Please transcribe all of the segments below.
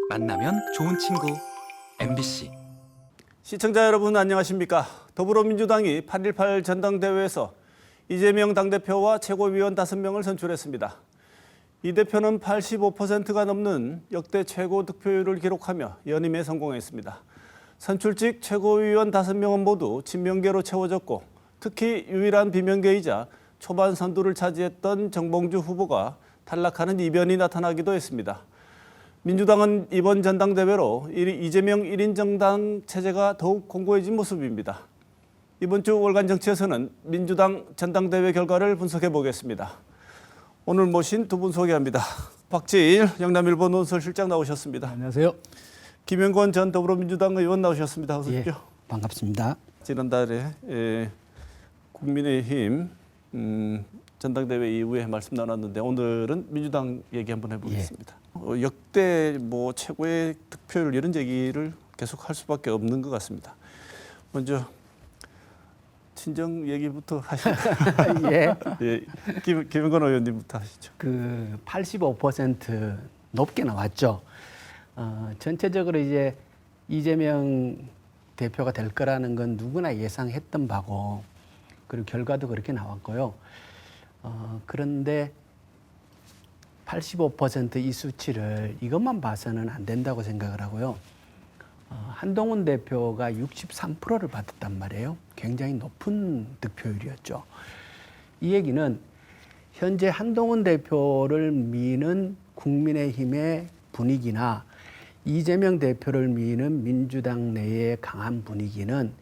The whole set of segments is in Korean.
만나면 좋은 친구 MBC. 시청자 여러분 안녕하십니까? 더불어민주당이 8.18 전당대회에서 이재명 당대표와 최고위원 5명을 선출했습니다. 이 대표는 85%가 넘는 역대 최고 득표율을 기록하며 연임에 성공했습니다. 선출직 최고위원 5명은 모두 친명계로 채워졌고 특히 유일한 비명계이자 초반 선두를 차지했던 정봉주 후보가 탈락하는 이변이 나타나기도 했습니다. 민주당은 이번 전당대회로 이재명 1인 정당 체제가 더욱 공고해진 모습입니다. 이번 주 월간 정치에서는 민주당 전당대회 결과를 분석해 보겠습니다. 오늘 모신 두 분 소개합니다. 박지일 영남일보 논설실장 나오셨습니다. 안녕하세요. 김영권 전 더불어민주당 의원 나오셨습니다. 어서 오십시오. 반갑습니다. 지난달에 국민의힘 전당대회 이후에 말씀 나눴는데 오늘은 민주당 얘기 한번 해보겠습니다. 역대 최고의 득표율 이런 얘기를 계속 할 수밖에 없는 것 같습니다. 먼저 친정 얘기부터 하시죠. 예. 예, 김영건 의원님부터 하시죠. 85% 높게 나왔죠. 전체적으로 이제 이재명 대표가 될 거라는 건 누구나 예상했던 바고, 그리고 결과도 그렇게 나왔고요. 그런데 85%이 수치를 이것만 봐서는 안 된다고 생각을 하고요. 한동훈 대표가 63%를 받았단 말이에요. 굉장히 높은 득표율이었죠. 이 얘기는 현재 한동훈 대표를 미는 국민의힘의 분위기나 이재명 대표를 미는 민주당 내의 강한 분위기는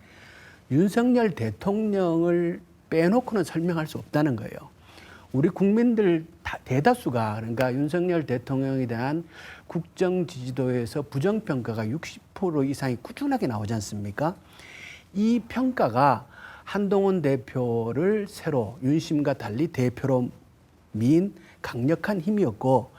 윤석열 대통령을 빼놓고는 설명할 수 없다는 거예요. 우리 국민들 대다수가, 그러니까 윤석열 대통령에 대한 국정 지지도에서 부정평가가 60% 이상이 꾸준하게 나오지 않습니까? 이 평가가 한동훈 대표를 새로 윤심과 달리 대표로 민 강력한 힘이었고,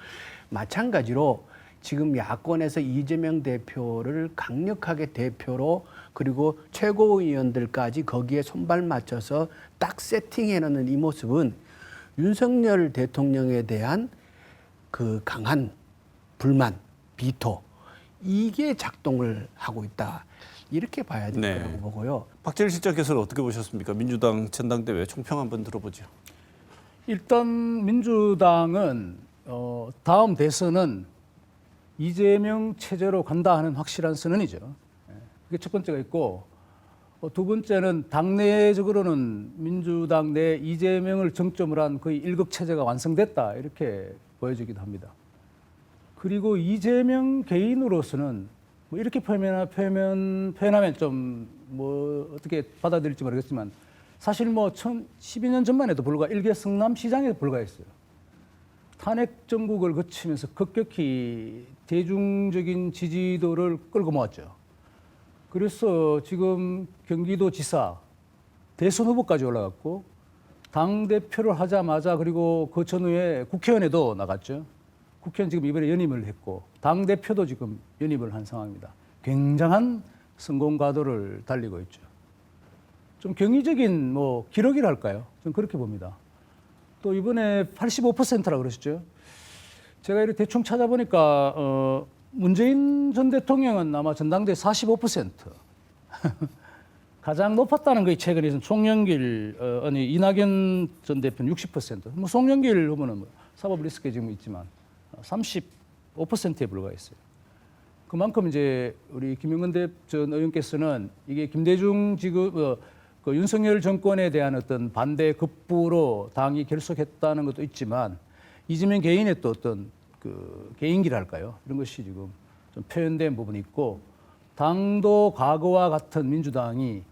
마찬가지로 지금 야권에서 이재명 대표를 강력하게 대표로, 그리고 최고위원들까지 거기에 손발 맞춰서 딱 세팅해 놓는 이 모습은 윤석열 대통령에 대한 그 강한 불만, 비토, 이게 작동을 하고 있다. 이렇게 봐야 될 거라고 보고요. 박지일 실장께서는 어떻게 보셨습니까? 민주당 전당대회 총평 한번 들어보죠. 일단 민주당은 다음 대선은 이재명 체제로 간다 하는 확실한 선언이죠. 그게 첫 번째가 있고, 두 번째는 당내적으로는 민주당 내 이재명을 정점으로 한 거의 일극 체제가 완성됐다, 이렇게 보여지기도 합니다. 그리고 이재명 개인으로서는 이렇게 표현하면 좀 어떻게 받아들일지 모르겠지만, 사실 12년 전만 해도 불과 일개 성남시장에 불과했어요. 탄핵 정국을 거치면서 급격히 대중적인 지지도를 끌고 모았죠. 그래서 지금 경기도지사, 대선 후보까지 올라갔고, 당대표를 하자마자, 그리고 그 전후에 국회의원에도 나갔죠. 국회의원 지금 이번에 연임을 했고, 당대표도 지금 연임을 한 상황입니다. 굉장한 성공 가도를 달리고 있죠. 좀 경이적인 기록이랄까요? 좀 그렇게 봅니다. 또 이번에 85%라고 그러셨죠. 제가 이렇게 대충 찾아보니까 문재인 전 대통령은 아마 전당대 45%. 가장 높았다는 거이 최근에 송영길, 이낙연 전 대표는 60%. 송영길 후보는 사법 리스크에 지금 있지만 35%에 불과했어요. 그만큼 이제 우리 김영건 전 의원께서는 이게 김대중 지금 그 윤석열 정권에 대한 어떤 반대 급부로 당이 결속했다는 것도 있지만, 이재명 개인의 또 어떤 그 개인기랄까요? 이런 것이 지금 좀 표현된 부분이 있고, 당도 과거와 같은 민주당이,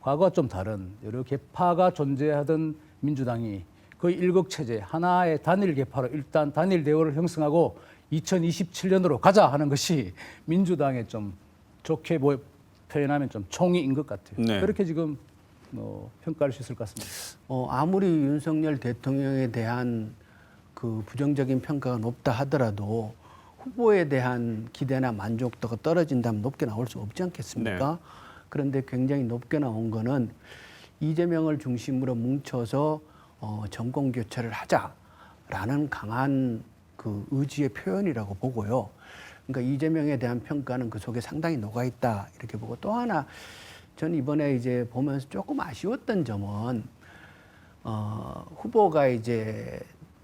과거와 좀 다른 여러 계파가 존재하던 민주당이 거의 일극체제, 하나의 단일 계파로 일단 단일 대우를 형성하고 2027년으로 가자 하는 것이 민주당의 좀 좋게 표현하면 좀 총의인 것 같아요. 네. 그렇게 지금 평가할 수 있을 것 같습니다. 아무리 윤석열 대통령에 대한 그 부정적인 평가가 높다 하더라도 후보에 대한 기대나 만족도가 떨어진다면 높게 나올 수 없지 않겠습니까? 네. 그런데 굉장히 높게 나온 거는 이재명을 중심으로 뭉쳐서 정권 교체를 하자라는 강한 그 의지의 표현이라고 보고요. 그러니까 이재명에 대한 평가는 그 속에 상당히 녹아 있다 이렇게 보고, 또 하나 저는 이번에 이제 보면서 조금 아쉬웠던 점은 후보가 이제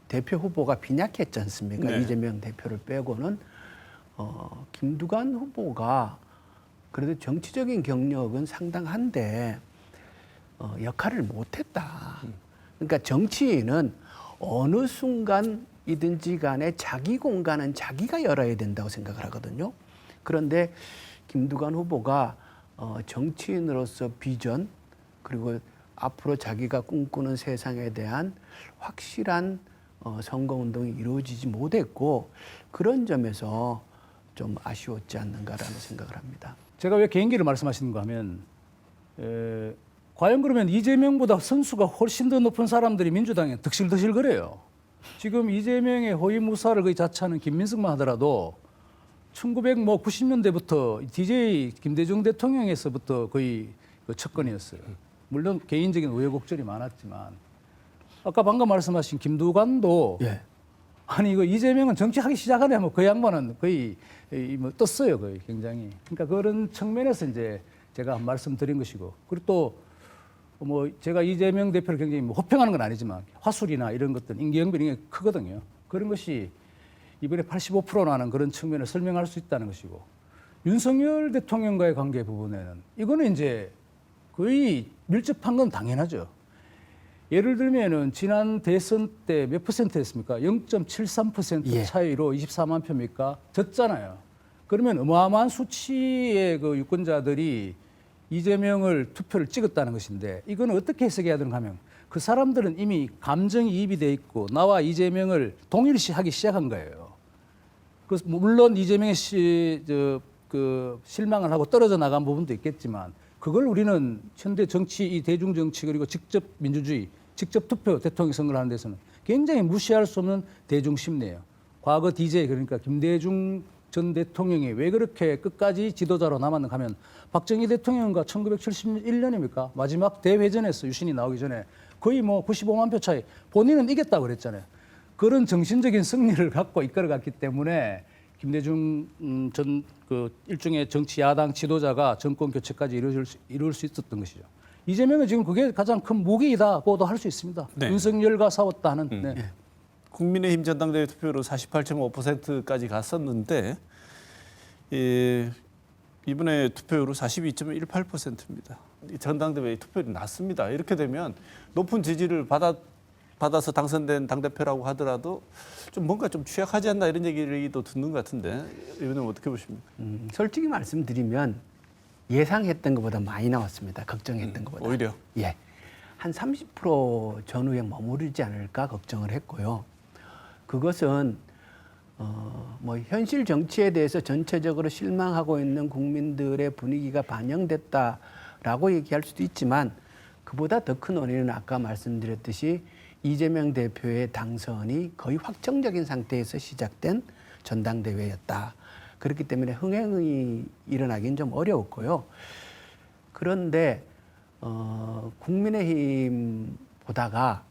대표 후보가 빈약했지 않습니까? 네. 이재명 대표를 빼고는 김두관 후보가 그래도 정치적인 경력은 상당한데 역할을 못했다. 그러니까 정치인은 어느 순간이든지 간에 자기 공간은 자기가 열어야 된다고 생각을 하거든요. 그런데 김두관 후보가 정치인으로서 비전, 그리고 앞으로 자기가 꿈꾸는 세상에 대한 확실한 선거운동이 이루어지지 못했고, 그런 점에서 좀 아쉬웠지 않는가라는 생각을 합니다. 제가 왜 개인기를 말씀하시는가 하면 과연 그러면 이재명보다 선수가 훨씬 더 높은 사람들이 민주당에 득실득실거려요. 지금 이재명의 허위무사를 거의 자처하는 김민석만 하더라도 1990년대부터 DJ 김대중 대통령에서부터 거의 그 척건이었어요. 물론 개인적인 우여곡절이 많았지만 아까 방금 말씀하신 김두관도 예. 아니 이거 이재명은 정치하기 시작하네 뭐 그 양반은 거의 뭐 떴어요 거의 굉장히. 그러니까 그런 측면에서 이제 제가 한 말씀 드린 것이고, 그리고 또 뭐 제가 이재명 대표를 굉장히 뭐 호평하는 건 아니지만 화술이나 이런 것들 인기영변이 굉장히 크거든요. 그런 것이 이번에 85%라는 그런 측면을 설명할 수 있다는 것이고, 윤석열 대통령과의 관계 부분에는 이거는 이제 거의 밀접한 건 당연하죠. 예를 들면은 지난 대선 때 몇 퍼센트였습니까? 0.73% 예. 차이로 24만 표입니까? 졌잖아요. 그러면 어마어마한 수치의 그 유권자들이 이재명을 투표를 찍었다는 것인데, 이거는 어떻게 해석해야 되는가 하면 그 사람들은 이미 감정이입이 돼 있고 나와 이재명을 동일시하기 시작한 거예요. 그 물론 이재명의 실망을 하고 떨어져 나간 부분도 있겠지만, 그걸 우리는 현대 정치, 이 대중 정치 그리고 직접 민주주의, 직접 투표 대통령 선거를 하는 데서는 굉장히 무시할 수 없는 대중 심리예요. 과거 DJ 그러니까 김대중 전 대통령이 왜 그렇게 끝까지 지도자로 남았는가 하면, 박정희 대통령과 1971년입니까? 마지막 대회전에서 유신이 나오기 전에 거의 뭐 95만 표 차이, 본인은 이겼다고 그랬잖아요. 그런 정신적인 승리를 갖고 이끌어갔기 때문에 김대중 전 그 일종의 정치 야당 지도자가 정권 교체까지 이룰 수 있었던 것이죠. 이재명은 지금 그게 가장 큰 무기이다고도 할 수 있습니다. 네. 윤석열과 싸웠다는. 네. 국민의힘 전당대회 투표로 48.5%까지 갔었는데 이번에 투표율은 42.18%입니다. 전당대회 투표율이 낮습니다. 이렇게 되면 높은 지지를 받아서 당선된 당대표라고 하더라도 좀 뭔가 좀 취약하지 않나 이런 얘기도 듣는 것 같은데, 이번에 어떻게 보십니까? 솔직히 말씀드리면 예상했던 것보다 많이 나왔습니다. 걱정했던 것보다. 오히려? 예. 한 30% 전후에 머무르지 않을까 걱정을 했고요. 그것은 뭐 현실 정치에 대해서 전체적으로 실망하고 있는 국민들의 분위기가 반영됐다라고 얘기할 수도 있지만, 그보다 더 큰 원인은 아까 말씀드렸듯이 이재명 대표의 당선이 거의 확정적인 상태에서 시작된 전당대회였다. 그렇기 때문에 흥행이 일어나긴 좀 어려웠고요. 그런데 국민의힘 보다가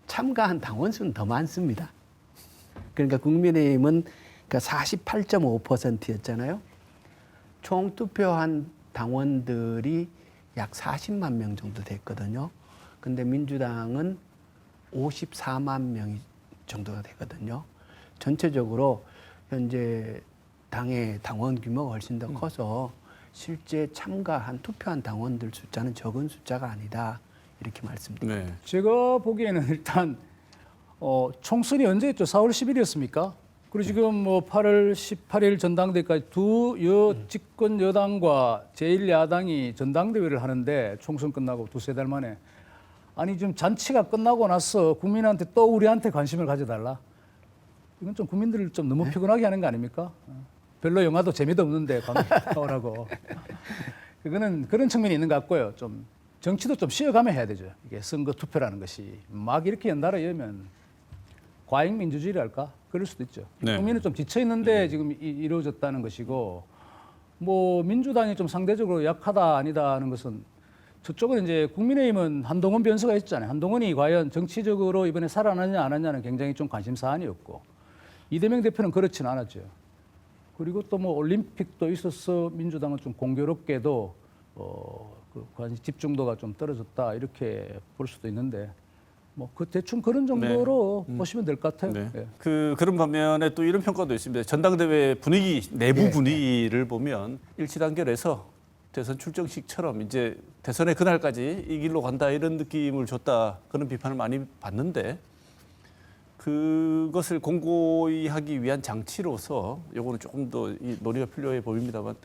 참가한 당원 수는 더 많습니다. 그러니까 국민의힘은 그러니까 48.5%였잖아요. 총 투표한 당원들이 약 40만 명 정도 됐거든요. 근데 민주당은 54만 명 정도가 되거든요. 전체적으로 현재 당의 당원 규모가 훨씬 더 커서 실제 참가한 투표한 당원들 숫자는 적은 숫자가 아니다, 이렇게 말씀드립니다. 네. 제가 보기에는 일단 총선이 언제였죠? 4월 10일이었습니까? 그리고 지금 뭐 8월 18일 전당대회까지 두 집권 여당과 제1야당이 전당대회를 하는데, 총선 끝나고 두세 달 만에. 아니 지금 잔치가 끝나고 나서 국민한테 또 우리한테 관심을 가져달라. 이건 좀 국민들을 좀 너무 피곤하게 하는 거 아닙니까? 별로 영화도 재미도 없는데 관객 나오라고. 그거는 그런 측면이 있는 것 같고요. 좀 정치도 좀 쉬어가며 해야 되죠. 이게 선거 투표라는 것이 막 이렇게 연달아 열면 과잉 민주주의랄까? 그럴 수도 있죠. 네. 국민은 좀 지쳐 있는데 지금 이루어졌다는 것이고, 뭐 민주당이 좀 상대적으로 약하다 아니다 하는 것은, 저쪽은 이제 국민의힘은 한동훈 변수가 있잖아요. 한동훈이 과연 정치적으로 이번에 살아나냐 안 하냐는 굉장히 좀 관심 사안이었고, 이재명 대표는 그렇지는 않았죠. 그리고 또 뭐 올림픽도 있어서 민주당은 좀 공교롭게도 그 관심 집중도가 좀 떨어졌다 이렇게 볼 수도 있는데 뭐 그 대충 그런 정도로 보시면 될 것 같아요. 네. 예. 그런 반면에 또 이런 평가도 있습니다. 전당대회 분위기, 내부 분위기를 보면 일치단결해서 대선 출정식처럼 이제 대선의 그날까지 이 길로 간다 이런 느낌을 줬다 그런 비판을 많이 받는데 그것을 공고히 하기 위한 장치로서 요거는 조금 더 이 논의가 필요해 보입니다만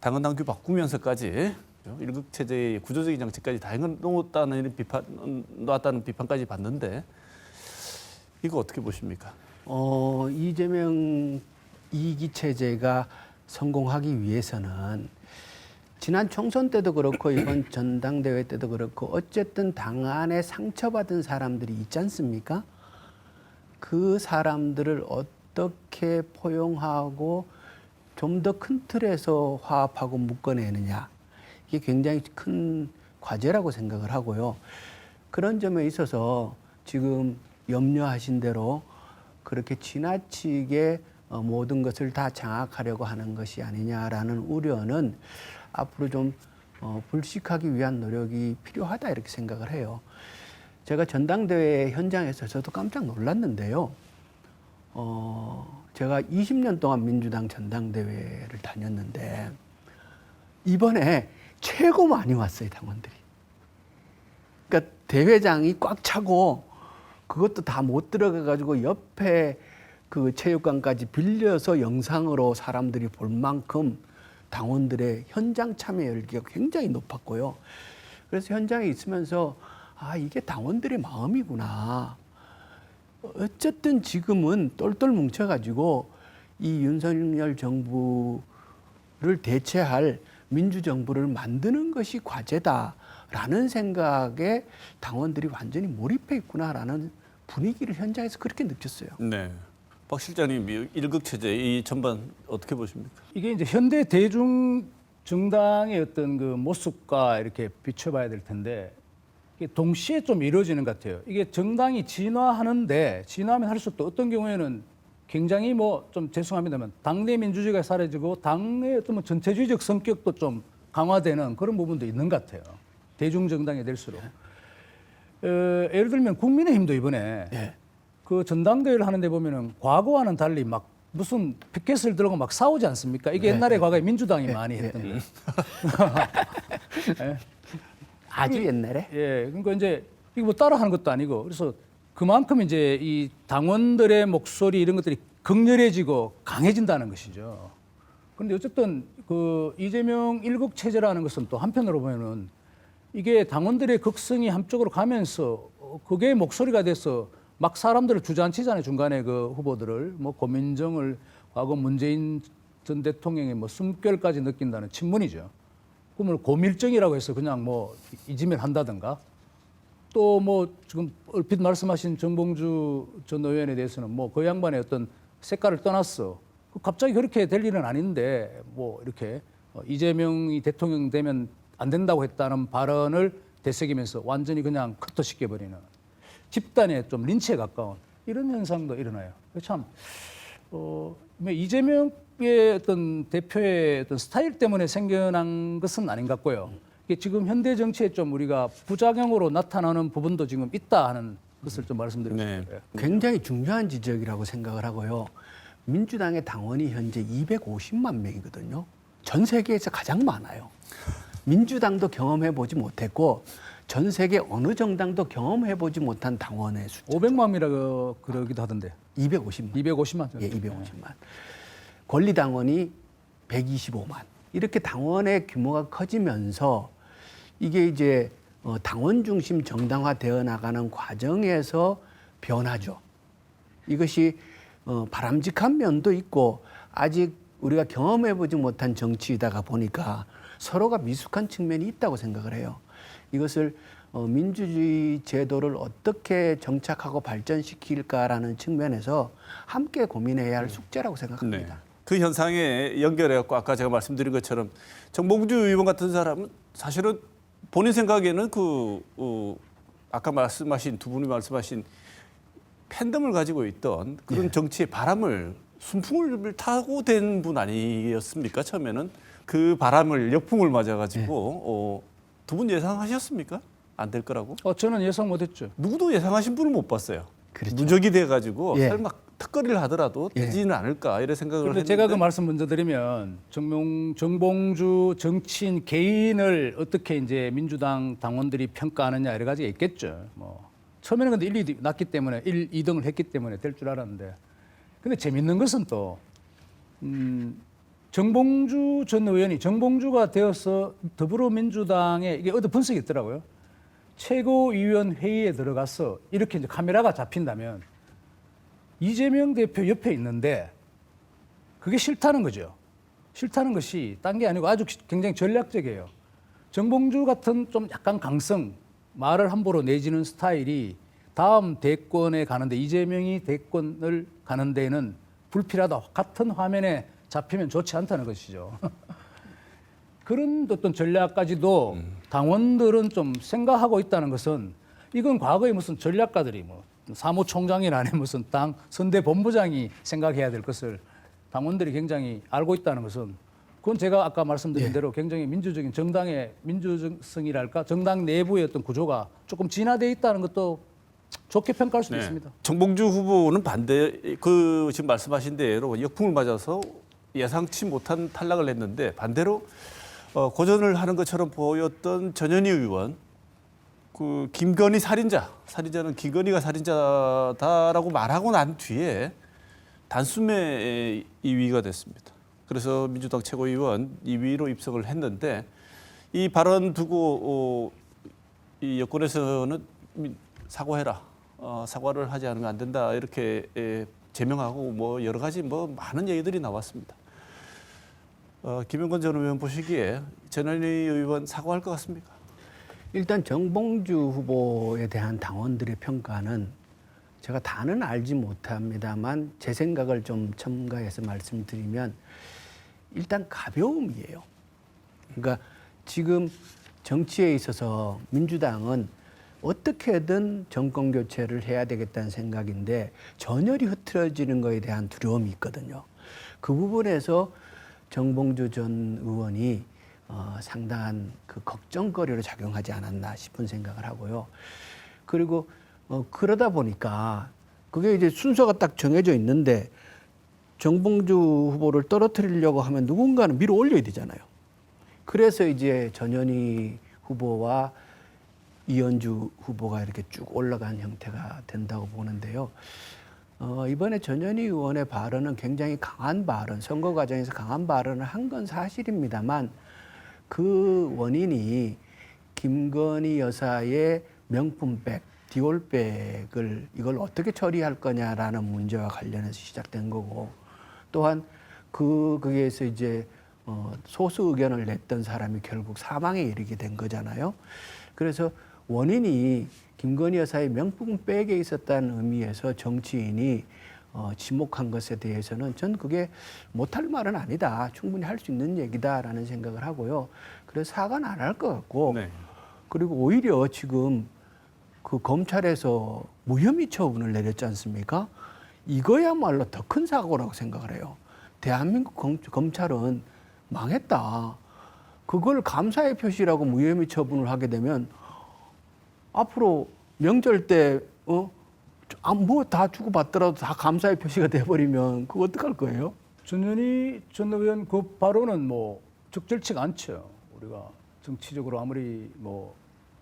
당헌 당규 바꾸면서까지 일극 체제의 구조적인 장치까지 다 해놓았다는 이런 놨다는 비판까지 받는데 이거 어떻게 보십니까? 이재명 2기 체제가 성공하기 위해서는 지난 총선 때도 그렇고 이번 전당대회 때도 그렇고 어쨌든 당 안에 상처받은 사람들이 있지 않습니까? 그 사람들을 어떻게 포용하고 좀 더 큰 틀에서 화합하고 묶어내느냐. 이게 굉장히 큰 과제라고 생각을 하고요. 그런 점에 있어서 지금 염려하신 대로 그렇게 지나치게 모든 것을 다 장악하려고 하는 것이 아니냐라는 우려는 앞으로 좀 불식하기 위한 노력이 필요하다 이렇게 생각을 해요. 제가 전당대회 현장에서 저도 깜짝 놀랐는데요. 제가 20년 동안 민주당 전당대회를 다녔는데 이번에 최고 많이 왔어요, 당원들이. 그러니까 대회장이 꽉 차고 그것도 다 못 들어가 가지고 옆에 그 체육관까지 빌려서 영상으로 사람들이 볼 만큼 당원들의 현장 참여 열기가 굉장히 높았고요. 그래서 현장에 있으면서 이게 당원들의 마음이구나. 어쨌든 지금은 똘똘 뭉쳐가지고 이 윤석열 정부를 대체할 민주정부를 만드는 것이 과제다라는 생각에 당원들이 완전히 몰입해 있구나라는 분위기를 현장에서 그렇게 느꼈어요. 네. 박 실장님, 일극 체제 이 전반 어떻게 보십니까? 이게 이제 현대 대중 정당의 어떤 그 모습과 이렇게 비춰봐야 될 텐데 이게 동시에 좀 이루어지는 것 같아요. 이게 정당이 진화하는데 진화하면 할수록 또 어떤 경우에는 굉장히 뭐 좀 죄송합니다만 당내 민주주의가 사라지고 당의 어떤 뭐 전체주의적 성격도 좀 강화되는 그런 부분도 있는 것 같아요. 대중 정당이 될수록. 예를 들면 국민의힘도 이번에 그 전당대회를 하는데 보면은 과거와는 달리 막 무슨 피켓을 들고 막 싸우지 않습니까? 이게 옛날에 과거에 민주당이 많이 했던 거예요. 아주 옛날에? 예, 그러니까 이제 이거 뭐 따라하는 것도 아니고 그래서 그만큼 이제 이 당원들의 목소리 이런 것들이 극렬해지고 강해진다는 것이죠. 그런데 어쨌든 그 이재명 일국 체제라는 것은 또 한편으로 보면은 이게 당원들의 극성이 한쪽으로 가면서 그게 목소리가 돼서 막 사람들을 주저앉히잖아요. 중간에 그 후보들을 뭐 고민정을 과거 문재인 전 대통령의 뭐 숨결까지 느낀다는 친문이죠. 그러면 고밀정이라고 해서 그냥 뭐 이지면 한다든가 또 뭐 지금 얼핏 말씀하신 정봉주 전 의원에 대해서는 뭐 그 양반의 어떤 색깔을 떠났어. 갑자기 그렇게 될 일은 아닌데 뭐 이렇게 이재명이 대통령 되면 안 된다고 했다는 발언을 되새기면서 완전히 그냥 커터시켜버리는 집단의 좀 린치에 가까운 이런 현상도 일어나요. 참 이재명의 어떤 대표의 어떤 스타일 때문에 생겨난 것은 아닌 것 같고요. 이게 지금 현대 정치에 좀 우리가 부작용으로 나타나는 부분도 지금 있다 하는 것을 좀 말씀드리고 싶어요. 굉장히 중요한 지적이라고 생각을 하고요. 민주당의 당원이 현재 250만 명이거든요. 전 세계에서 가장 많아요. 민주당도 경험해보지 못했고 전 세계 어느 정당도 경험해보지 못한 당원의 숫자. 500만 명이라고 그러기도 하던데. 250만. 250만. 예, 250만. 권리당원이 125만. 이렇게 당원의 규모가 커지면서 이게 이제 당원 중심 정당화되어 나가는 과정에서 변화죠. 이것이 바람직한 면도 있고 아직 우리가 경험해보지 못한 정치이다가 보니까 서로가 미숙한 측면이 있다고 생각을 해요. 이것을 민주주의 제도를 어떻게 정착하고 발전시킬까라는 측면에서 함께 고민해야 할 숙제라고 생각합니다. 네. 그 현상에 연결해갖고 아까 제가 말씀드린 것처럼 정봉주 의원 같은 사람은 사실은 본인 생각에는 아까 말씀하신 두 분이 말씀하신 팬덤을 가지고 있던 그런 정치의 바람을 순풍을 타고 된 분 아니었습니까? 처음에는 그 바람을 역풍을 맞아가지고 두 분 예상하셨습니까? 안 될 거라고? 저는 예상 못했죠. 누구도 예상하신 분은 못 봤어요. 그렇죠. 누적이 돼가지고 예. 설마 턱걸이를 하더라도 예. 되지는 않을까 이런 생각을 그런데 했는데 제가 그 말씀 먼저 드리면 정봉주 정치인 개인을 어떻게 이제 민주당 당원들이 평가하느냐 여러 가지가 있겠죠. 뭐 처음에는 근데 1, 2 났기 때문에 1, 2등을 했기 때문에 될 줄 알았는데, 근데 재밌는 것은 또 정봉주 전 의원이 정봉주가 되어서 더불어민주당에 이게 어떤 분석이 있더라고요. 최고위원 회의에 들어가서 이렇게 이제 카메라가 잡힌다면 이재명 대표 옆에 있는데 그게 싫다는 거죠. 싫다는 것이 딴 게 아니고 아주 굉장히 전략적이에요. 정봉주 같은 좀 약간 강성, 말을 함부로 내지는 스타일이 다음 대권에 가는데, 이재명이 대권을 가는 데는 불필요하다. 같은 화면에 잡히면 좋지 않다는 것이죠. 그런 어떤 전략까지도 당원들은 좀 생각하고 있다는 것은, 이건 과거에 무슨 전략가들이 뭐 사무총장이라는 무슨 당 선대본부장이 생각해야 될 것을 당원들이 굉장히 알고 있다는 것은, 그건 제가 아까 말씀드린 대로 굉장히 민주적인 정당의 민주성이랄까, 정당 내부의 어떤 구조가 조금 진화되어 있다는 것도 좋게 평가할 수도 있습니다. 정봉주 후보는 반대, 지금 말씀하신 대로 역풍을 맞아서 예상치 못한 탈락을 했는데, 반대로 고전을 하는 것처럼 보였던 전현희 의원, 그 김건희 살인자는 김건희가 살인자다라고 말하고 난 뒤에 단숨에 2위가 됐습니다. 그래서 민주당 최고위원 2위로 입성을 했는데, 이 발언 두고 이 여권에서는 사과해라, 사과를 하지 않으면 안 된다, 이렇게 제명하고 뭐 여러 가지 뭐 많은 얘기들이 나왔습니다. 김영건 전 의원 보시기에 전현희 의원 사과할 것 같습니까? 일단 정봉주 후보에 대한 당원들의 평가는 제가 다는 알지 못합니다만 제 생각을 좀 첨가해서 말씀드리면 일단 가벼움이에요. 그러니까 지금 정치에 있어서 민주당은 어떻게든 정권 교체를 해야 되겠다는 생각인데 전열이 흐트러지는 것에 대한 두려움이 있거든요. 그 부분에서 정봉주 전 의원이 상당한 그 걱정거리로 작용하지 않았나 싶은 생각을 하고요. 그리고 그러다 보니까 그게 이제 순서가 딱 정해져 있는데, 정봉주 후보를 떨어뜨리려고 하면 누군가는 밀어 올려야 되잖아요. 그래서 이제 전현희 후보와 이현주 후보가 이렇게 쭉 올라간 형태가 된다고 보는데요. 이번에 전현희 의원의 발언은 굉장히 강한 발언, 선거 과정에서 강한 발언을 한 건 사실입니다만, 그 원인이 김건희 여사의 명품백, 디올백을 이걸 어떻게 처리할 거냐라는 문제와 관련해서 시작된 거고, 또한 거기에서 이제 소수 의견을 냈던 사람이 결국 사망에 이르게 된 거잖아요. 그래서 원인이 김건희 여사의 명품백에 있었다는 의미에서 정치인이 지목한 것에 대해서는 전 그게 못할 말은 아니다, 충분히 할 수 있는 얘기다라는 생각을 하고요. 그래서 사과는 안 할 것 같고, 네. 그리고 오히려 지금 그 검찰에서 무혐의 처분을 내렸지 않습니까? 이거야말로 더 큰 사고라고 생각을 해요. 대한민국 검찰은 망했다. 그걸 감사의 표시라고 무혐의 처분을 하게 되면 앞으로 명절 때 뭐 다 주고받더라도 다 감사의 표시가 돼버리면 그거 어떡할 거예요? 전현희 전 의원 그 발언은 뭐 적절치가 않죠. 우리가 정치적으로 아무리 뭐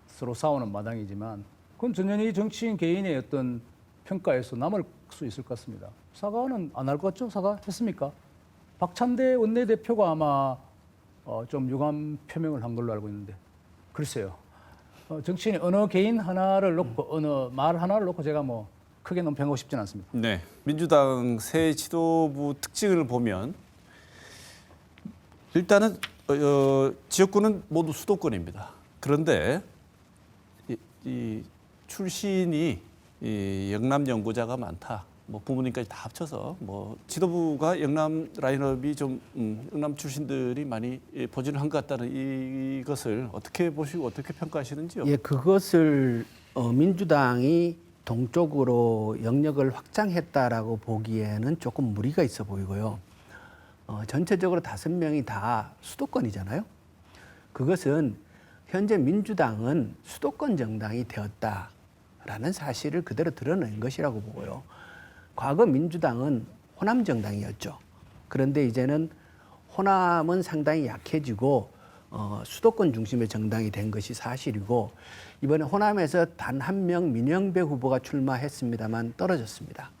서로 싸우는 마당이지만 그건 전현희 정치인 개인의 어떤 평가에서 남을 수 있을 것 같습니다. 사과는 안 할 것 같죠? 사과했습니까? 박찬대 원내대표가 아마 좀 유감 표명을 한 걸로 알고 있는데, 글쎄요. 정치인이 어느 개인 하나를 놓고 어느 말 하나를 놓고 제가 뭐 크게 논평하고 싶지는 않습니다. 네. 민주당 새 지도부 특징을 보면 일단은 지역구는 모두 수도권입니다. 그런데 이 출신이 영남 연고자가 많다. 뭐 부모님까지 다 합쳐서 뭐 지도부가 영남 라인업이 좀 영남 출신들이 많이 보지를 한 것 같다는 이것을 어떻게 보시고 어떻게 평가하시는지요? 예, 그것을 민주당이 동쪽으로 영역을 확장했다라고 보기에는 조금 무리가 있어 보이고요. 전체적으로 5명이 다 수도권이잖아요. 그것은 현재 민주당은 수도권 정당이 되었다라는 사실을 그대로 드러낸 것이라고 보고요. 과거 민주당은 호남 정당이었죠. 그런데 이제는 호남은 상당히 약해지고 수도권 중심의 정당이 된 것이 사실이고, 이번에 호남에서 단 한 명 민영배 후보가 출마했습니다만 떨어졌습니다.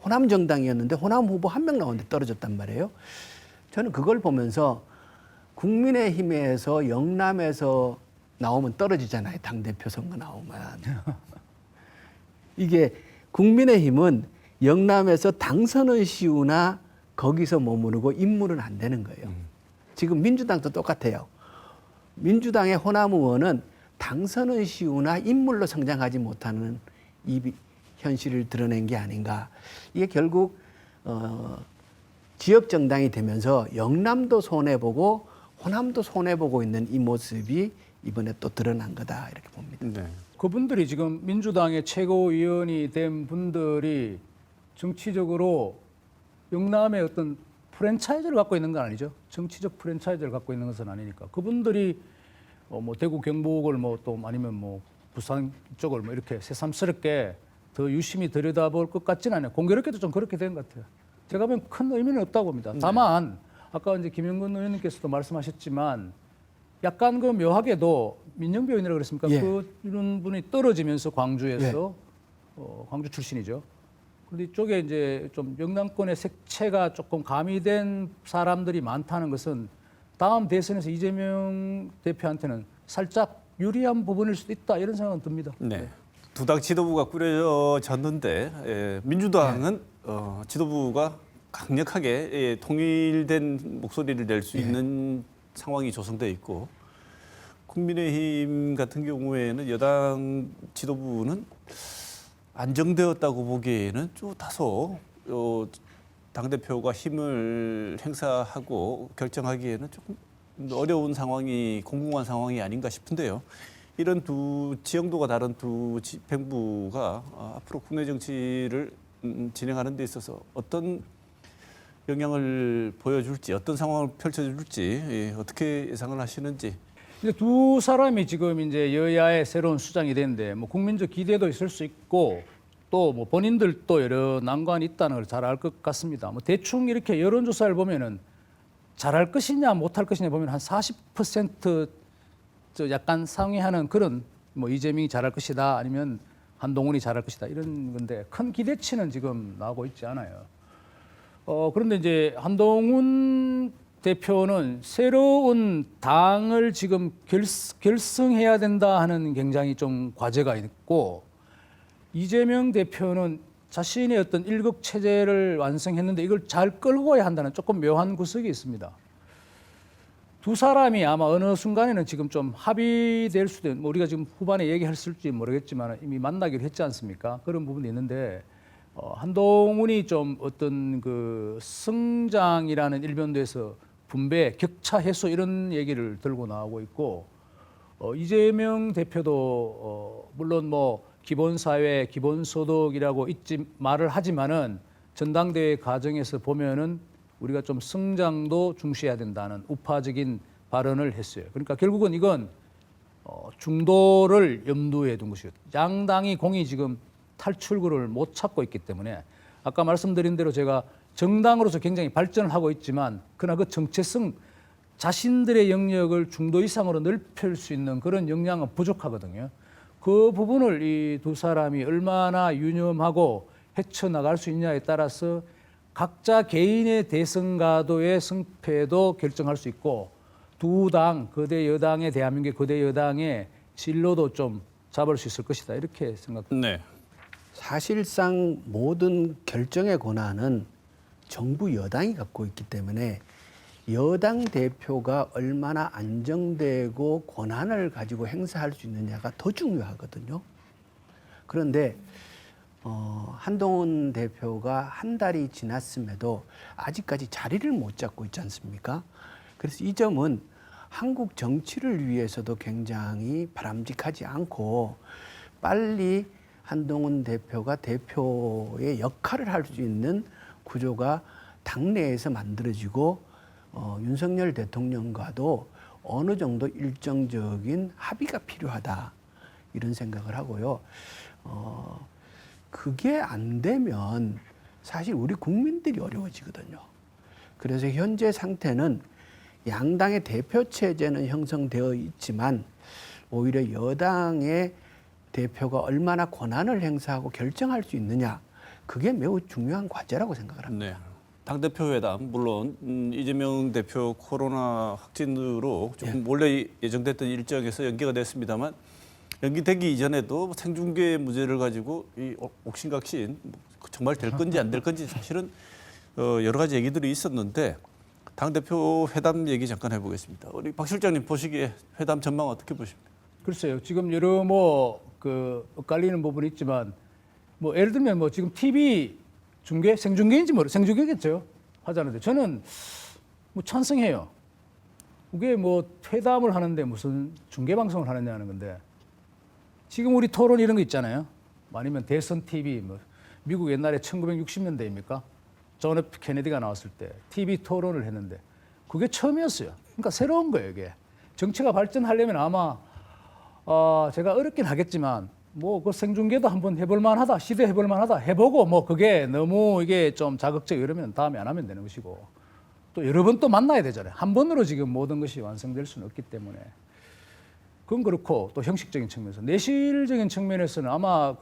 호남 정당이었는데 호남 후보 한 명 나오는데 떨어졌단 말이에요. 저는 그걸 보면서 국민의힘에서 영남에서 나오면 떨어지잖아요. 당대표 선거 나오면. 이게 국민의힘은 영남에서 당선은 쉬우나 거기서 머무르고 인물은 안 되는 거예요. 지금 민주당도 똑같아요. 민주당의 호남 의원은 당선은 쉬우나 인물로 성장하지 못하는 이 현실을 드러낸 게 아닌가. 이게 결국 지역 정당이 되면서 영남도 손해보고 호남도 손해보고 있는 이 모습이 이번에 또 드러난 거다 이렇게 봅니다. 네. 그분들이 지금 민주당의 최고위원이 된 분들이 정치적으로 영남의 어떤 프랜차이즈를 갖고 있는 건 아니죠. 정치적 프랜차이즈를 갖고 있는 것은 아니니까. 그분들이 뭐 대구 경북을 뭐 또 아니면 뭐 부산 쪽을 뭐 이렇게 새삼스럽게 더 유심히 들여다볼 것 같지는 않아요. 공교롭게도 좀 그렇게 된 것 같아요. 제가 보면 큰 의미는 없다고 봅니다. 다만 아까 이제 김영근 의원님께서도 말씀하셨지만 약간 그 묘하게도 민영배 의원이라고 그랬습니까? 예. 그런 분이 떨어지면서 광주에서 광주 출신이죠. 그런데 이쪽에 이제 좀 영남권의 색채가 조금 가미된 사람들이 많다는 것은 다음 대선에서 이재명 대표한테는 살짝 유리한 부분일 수도 있다 이런 생각은 듭니다. 네. 두 당 지도부가 꾸려졌는데 민주당은 지도부가 강력하게 통일된 목소리를 낼 수 있는 상황이 조성되어 있고, 국민의힘 같은 경우에는 여당 지도부는 안정되었다고 보기에는 좀 다소 당대표가 힘을 행사하고 결정하기에는 조금 어려운 상황이, 공공한 상황이 아닌가 싶은데요. 이런 두 지형도가 다른 두 집행부가 앞으로 국내 정치를 진행하는 데 있어서 어떤 영향을 보여줄지, 어떤 상황을 펼쳐줄지 어떻게 예상을 하시는지. 이제 두 사람이 지금 이제 여야의 새로운 수장이 되는데 뭐 국민적 기대도 있을 수 있고 또 뭐 본인들도 여러 난관이 있다는 걸 잘 알 것 같습니다. 뭐 대충 이렇게 여론조사를 보면은 잘할 것이냐 못할 것이냐 보면 한 40% 약간 상회하는 그런 뭐 이재명이 잘할 것이다 아니면 한동훈이 잘할 것이다 이런 건데 큰 기대치는 지금 나오고 있지 않아요. 그런데 이제 한동훈 대표는 새로운 당을 지금 결성해야 된다 하는 굉장히 좀 과제가 있고, 이재명 대표는 자신의 어떤 일극 체제를 완성했는데 이걸 잘 끌고 가야 한다는 조금 묘한 구석이 있습니다. 두 사람이 아마 어느 순간에는 지금 좀 합의될 수도 있는, 뭐 우리가 지금 후반에 얘기했을지 모르겠지만 이미 만나기로 했지 않습니까? 그런 부분이 있는데 한동훈이 좀 어떤 그 성장이라는 일변도에서 분배, 격차 해소 이런 얘기를 들고 나오고 있고, 이재명 대표도 물론 뭐 기본사회, 기본소득이라고 말을 하지만은 전당대회 과정에서 보면은 우리가 좀 성장도 중시해야 된다는 우파적인 발언을 했어요. 그러니까 결국은 이건 중도를 염두에 둔 것이죠. 양당이 공이 지금 탈출구를 못 찾고 있기 때문에 아까 말씀드린 대로 제가 정당으로서 굉장히 발전을 하고 있지만 그러나 그 정체성 자신들의 영역을 중도 이상으로 넓힐 수 있는 그런 역량은 부족하거든요. 그 부분을 이 두 사람이 얼마나 유념하고 헤쳐나갈 수 있냐에 따라서 각자 개인의 대선 가도의 승패도 결정할 수 있고 두 당, 거대 여당의 대한민국의 거대 여당의 진로도 좀 잡을 수 있을 것이다 이렇게 생각합니다. 네. 사실상 모든 결정의 권한은 정부 여당이 갖고 있기 때문에 여당 대표가 얼마나 안정되고 권한을 가지고 행사할 수 있느냐가 더 중요하거든요. 그런데 한동훈 대표가 한 달이 지났음에도 아직까지 자리를 못 잡고 있지 않습니까? 그래서 이 점은 한국 정치를 위해서도 굉장히 바람직하지 않고 빨리 한동훈 대표가 대표의 역할을 할 수 있는 구조가 당내에서 만들어지고 윤석열 대통령과도 어느 정도 일정적인 합의가 필요하다 이런 생각을 하고요. 그게 안 되면 사실 우리 국민들이 어려워지거든요. 그래서 현재 상태는 양당의 대표 체제는 형성되어 있지만 오히려 여당의 대표가 얼마나 권한을 행사하고 결정할 수 있느냐, 그게 매우 중요한 과제라고 생각을 합니다. 네. 당대표 회담 물론 이재명 대표 코로나 확진으로 조금 원래 예정됐던 일정에서 연기가 됐습니다만 연기되기 이전에도 생중계 문제를 가지고 이 옥신각신 정말 될 건지 안 될 건지 사실은 여러 가지 얘기들이 있었는데 당대표 회담 얘기 잠깐 해보겠습니다. 우리 박 실장님 보시기에 회담 전망 어떻게 보십니까? 글쎄요. 지금 여러 엇갈리는 부분이 있지만 예를 들면 지금 TV 중계, 생중계인지 생중계겠죠. 하자는데 저는 찬성해요. 그게 회담을 하는데 무슨 중계 방송을 하느냐는 건데 지금 우리 토론 이런 거 있잖아요. 아니면 대선 TV 미국 옛날에 1960년대입니까? 존 F 케네디가 나왔을 때 TV 토론을 했는데 그게 처음이었어요. 그러니까 새로운 거예요, 이게. 정치가 발전하려면 아마 제가 어렵긴 하겠지만 그 생중계도 한번 해볼 만하다, 시도 해볼 만하다 해보고 그게 너무 이게 좀 자극적이고 이러면 다음에 안 하면 되는 것이고 또 여러 번 또 만나야 되잖아요. 한 번으로 지금 모든 것이 완성될 수는 없기 때문에 그건 그렇고 또 형식적인 측면에서 내실적인 측면에서는 아마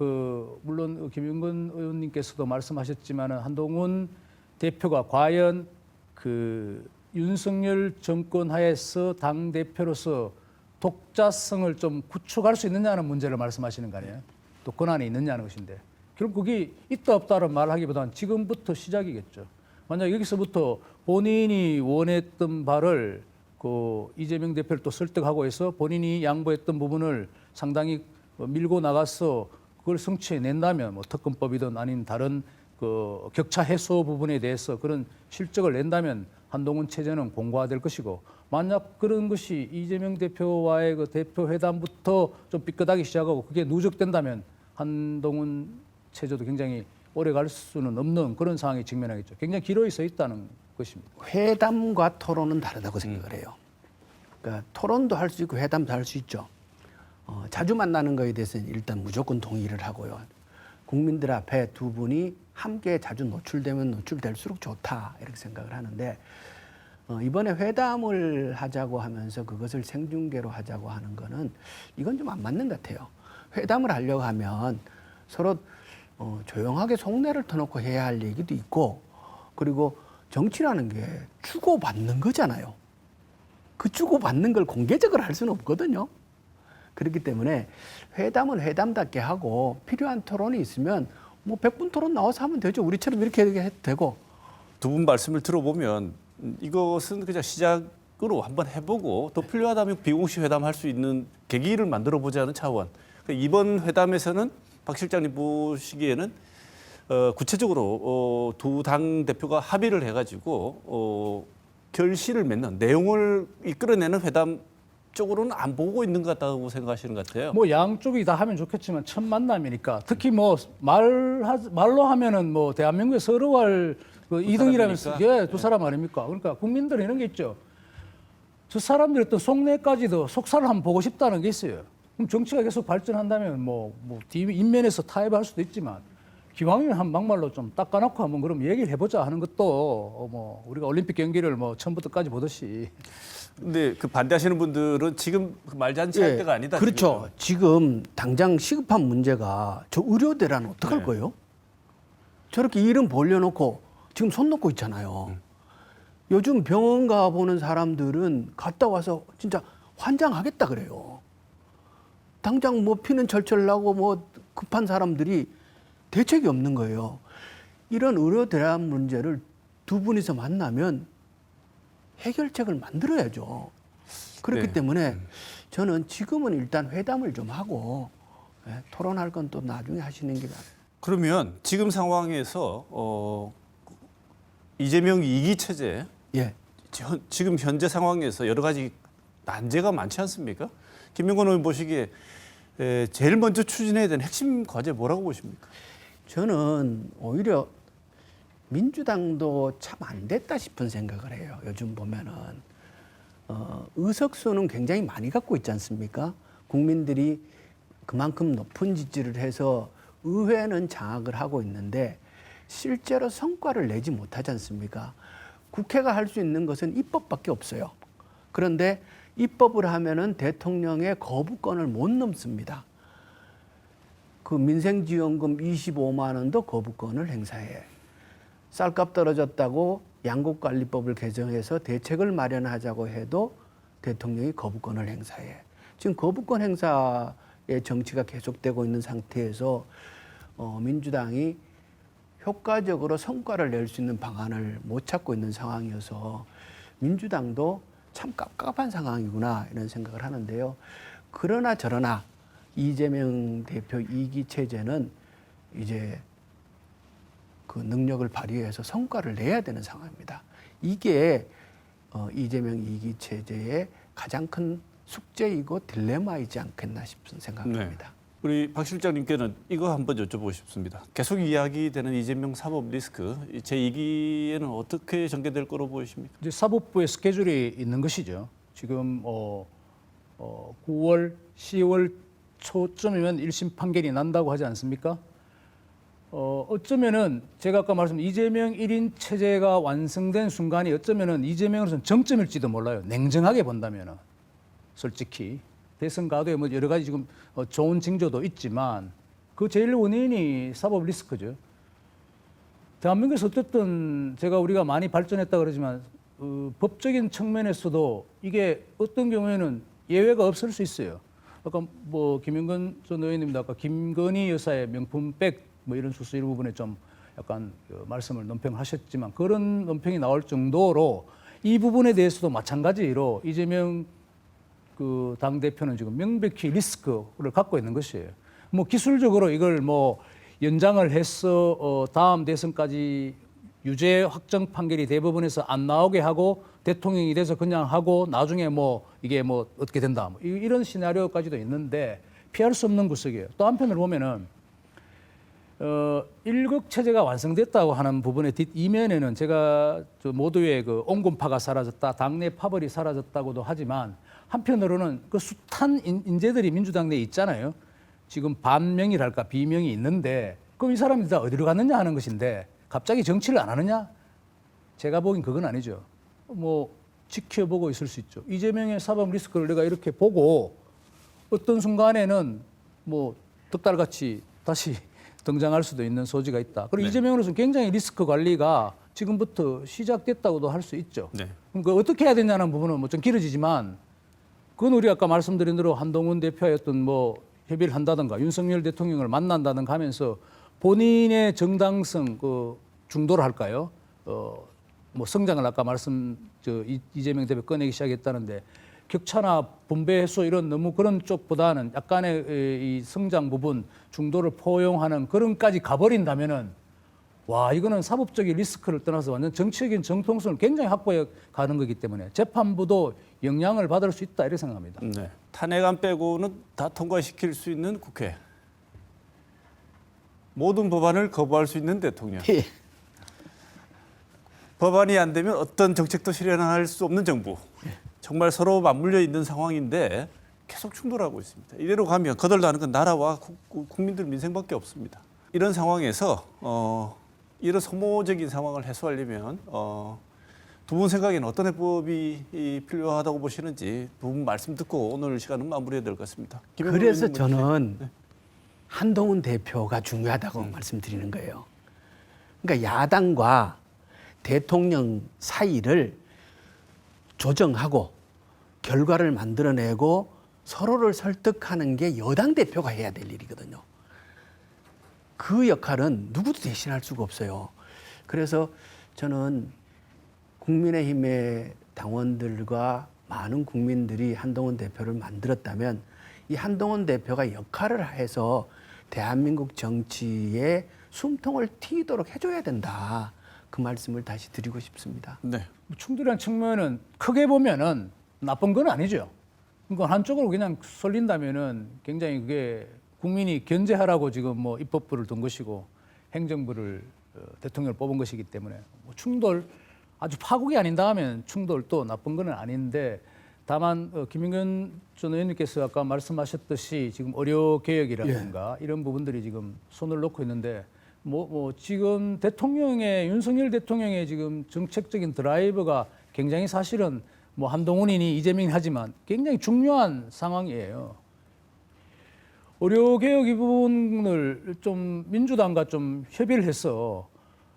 물론 김용근 의원님께서도 말씀하셨지만 한동훈 대표가 과연 윤석열 정권 하에서 당 대표로서 독자성을 좀 구축할 수 있느냐는 문제를 말씀하시는 거 아니에요? 또 권한이 있느냐는 것인데 결국 그게 있다 없다는 말하기보다는 지금부터 시작이겠죠. 만약 여기서부터 본인이 원했던 바를 이재명 대표를 또 설득하고 해서 본인이 양보했던 부분을 상당히 밀고 나가서 그걸 성취해낸다면 특검법이든 아닌 다른 격차 해소 부분에 대해서 그런 실적을 낸다면 한동훈 체제는 공고화될 것이고 만약 그런 것이 이재명 대표와의 대표 회담부터 좀 삐끗하기 시작하고 그게 누적된다면 한동훈 체제도 굉장히 오래 갈 수는 없는 그런 상황에 직면하겠죠. 굉장히 기로에 서 있다는 것입니다. 회담과 토론은 다르다고 생각을 해요. 그러니까 토론도 할 수 있고 회담도 할 수 있죠. 자주 만나는 거에 대해서는 일단 무조건 동의를 하고요. 국민들 앞에 두 분이 함께 자주 노출되면 노출될수록 좋다 이렇게 생각을 하는데 이번에 회담을 하자고 하면서 그것을 생중계로 하자고 하는 거는 이건 좀 안 맞는 것 같아요. 회담을 하려고 하면 서로 조용하게 속내를 터놓고 해야 할 얘기도 있고 그리고 정치라는 게 주고받는 거잖아요. 그 주고받는 걸 공개적으로 할 수는 없거든요. 그렇기 때문에 회담은 회담답게 하고 필요한 토론이 있으면 100분 토론 나와서 하면 되죠. 우리처럼 이렇게 해도 되고. 두 분 말씀을 들어보면 이것은 그냥 시작으로 한번 해보고 또 필요하다면 비공식 회담할 수 있는 계기를 만들어 보자는 차원. 그러니까 이번 회담에서는 박 실장님 보시기에는 구체적으로 두 당 대표가 합의를 해가지고 결실을 맺는 내용을 이끌어내는 회담 쪽으로는 안 보고 있는 것 같다고 생각하시는 것 같아요. 양쪽이 다 하면 좋겠지만 첫 만남이니까 특히 말로 하면은 대한민국에 서러워할 이등이라면서 두 사람 아닙니까? 그러니까 국민들은 이런 게 있죠. 저 사람들의 어떤 속내까지도 속살을 한번 보고 싶다는 게 있어요. 그럼 정치가 계속 발전한다면 인면에서 타협할 수도 있지만 기왕이면 한 막말로 좀 닦아놓고 한번 그럼 얘기를 해보자 하는 것도 우리가 올림픽 경기를 처음부터까지 보듯이. 근데 반대하시는 분들은 지금 말잔치 할 때가 아니다. 그렇죠. 지금 당장 시급한 문제가 저 의료대란 어떡할 거예요? 저렇게 이름 벌려놓고 지금 손 놓고 있잖아요. 요즘 병원 가보는 사람들은 갔다 와서 진짜 환장하겠다 그래요. 당장 피는 철철 나고 급한 사람들이 대책이 없는 거예요. 이런 의료대란 문제를 두 분이서 만나면 해결책을 만들어야죠. 그렇기 때문에 저는 지금은 일단 회담을 좀 하고 토론할 건 또 나중에 하시는 게 나아요. 그러면 지금 상황에서 이재명 2기 체제 지금 현재 상황에서 여러 가지 난제가 많지 않습니까? 김용건 의원 보시기에 제일 먼저 추진해야 되는 핵심 과제 뭐라고 보십니까? 저는 오히려 민주당도 참 안 됐다 싶은 생각을 해요. 요즘 보면은 의석수는 굉장히 많이 갖고 있지 않습니까? 국민들이 그만큼 높은 지지를 해서 의회는 장악을 하고 있는데 실제로 성과를 내지 못하지 않습니까? 국회가 할 수 있는 것은 입법밖에 없어요. 그런데 입법을 하면은 대통령의 거부권을 못 넘습니다. 그 민생지원금 25만 원도 거부권을 행사해. 쌀값 떨어졌다고 양곡관리법을 개정해서 대책을 마련하자고 해도 대통령이 거부권을 행사해. 지금 거부권 행사의 정치가 계속되고 있는 상태에서 민주당이 효과적으로 성과를 낼 수 있는 방안을 못 찾고 있는 상황이어서 민주당도 참 깝깝한 상황이구나 이런 생각을 하는데요. 그러나 저러나 이재명 대표 2기 체제는 이제 그 능력을 발휘해서 성과를 내야 되는 상황입니다. 이게 이재명 2기 체제의 가장 큰 숙제이고 딜레마이지 않겠나 싶은 생각입니다. 네. 우리 박 실장님께는 이거 한번 여쭤보고 싶습니다. 계속 이야기되는 이재명 사법 리스크 제2기에는 어떻게 전개될 거로 보이십니까? 이제 사법부의 스케줄이 있는 것이죠. 지금 9월, 10월 초쯤이면 1심 판결이 난다고 하지 않습니까? 어쩌면은 제가 아까 말씀 이재명 1인 체제가 완성된 순간이 어쩌면은 이재명으로서는 정점일지도 몰라요. 냉정하게 본다면은 솔직히 대선 가도에 뭐 여러 가지 지금 좋은 징조도 있지만 그 제일 원인이 사법 리스크죠. 대한민국에서 어쨌든 우리가 많이 발전했다 그러지만 법적인 측면에서도 이게 어떤 경우에는 예외가 없을 수 있어요. 아까 뭐 김영건 전 의원님도 아까 김건희 여사의 명품백 뭐 이런 수수 이런 부분에 좀 약간 말씀을 논평하셨지만 그런 논평이 나올 정도로 이 부분에 대해서도 마찬가지로 이재명 그 당대표는 지금 명백히 리스크를 갖고 있는 것이에요. 뭐 기술적으로 이걸 뭐 연장을 해서 다음 대선까지 유죄 확정 판결이 대법원에서 안 나오게 하고 대통령이 돼서 그냥 하고 나중에 뭐 이게 뭐 어떻게 된다 뭐 이런 시나리오까지도 있는데 피할 수 없는 구석이에요. 또 한편으로 보면은 1국 체제가 완성됐다고 하는 부분의 뒷이면에는 제가 모두의 그 온건파가 사라졌다, 당내 파벌이 사라졌다고도 하지만 한편으로는 그 숱한 인재들이 민주당 내에 있잖아요. 지금 반명이랄까 비명이 있는데 그럼 이 사람들이 다 어디로 갔느냐 하는 것인데 갑자기 정치를 안 하느냐? 제가 보기엔 그건 아니죠. 뭐 지켜보고 있을 수 있죠. 이재명의 사법 리스크를 내가 이렇게 보고 어떤 순간에는 뭐 덕달같이 다시 등장할 수도 있는 소지가 있다. 그리고 네. 이재명으로서는 굉장히 리스크 관리가 지금부터 시작됐다고도 할 수 있죠. 네. 그러니까 어떻게 해야 되냐는 부분은 뭐 좀 길어지지만 그건 우리 아까 말씀드린 대로 한동훈 대표의 어떤 뭐 협의를 한다든가 윤석열 대통령을 만난다든가 하면서 본인의 정당성 그 중도를 할까요? 뭐 성장을 아까 이재명 대표 꺼내기 시작했다는데 격차나 분배 해소 이런 너무 그런 쪽보다는 약간의 이 성장 부분 중도를 포용하는 그런까지 가버린다면은 와 이거는 사법적인 리스크를 떠나서 완전 정치적인 정통성을 굉장히 확보해 가는 거기 때문에 재판부도 영향을 받을 수 있다 이렇게 생각합니다. 네. 탄핵안 빼고는 다 통과시킬 수 있는 국회. 모든 법안을 거부할 수 있는 대통령. 예. 법안이 안 되면 어떤 정책도 실현할 수 없는 정부. 정말 서로 맞물려 있는 상황인데 계속 충돌하고 있습니다. 이대로 가면 거덜나는 건 나라와 국민들 민생밖에 없습니다. 이런 상황에서 이런 소모적인 상황을 해소하려면 두 분 생각에는 어떤 해법이 필요하다고 보시는지 두 분 말씀 듣고 오늘 시간은 마무리해야 될 것 같습니다. 그래서 저는 한동훈 대표가 중요하다고 말씀드리는 거예요. 그러니까 야당과 대통령 사이를 조정하고 결과를 만들어내고 서로를 설득하는 게 여당 대표가 해야 될 일이거든요. 그 역할은 누구도 대신할 수가 없어요. 그래서 저는 국민의힘의 당원들과 많은 국민들이 한동훈 대표를 만들었다면 이 한동훈 대표가 역할을 해서 대한민국 정치에 숨통을 트이도록 해줘야 된다. 그 말씀을 다시 드리고 싶습니다. 네. 충돌한 측면은 크게 보면은 나쁜 건 아니죠. 그러니까 한쪽으로 그냥 쏠린다면은 굉장히 그게 국민이 견제하라고 지금 뭐 입법부를 둔 것이고 행정부를 대통령을 뽑은 것이기 때문에 뭐 충돌 아주 파국이 아닌다 하면 충돌도 나쁜 건 아닌데 다만 김영근 전 의원님께서 아까 말씀하셨듯이 지금 의료 개혁이라든가 이런 부분들이 지금 손을 놓고 있는데 뭐 지금 윤석열 대통령의 지금 정책적인 드라이버가 굉장히 사실은 뭐 한동훈이니 이재명이 하지만 굉장히 중요한 상황이에요. 의료 개혁 이 부분을 좀 민주당과 좀 협의를 해서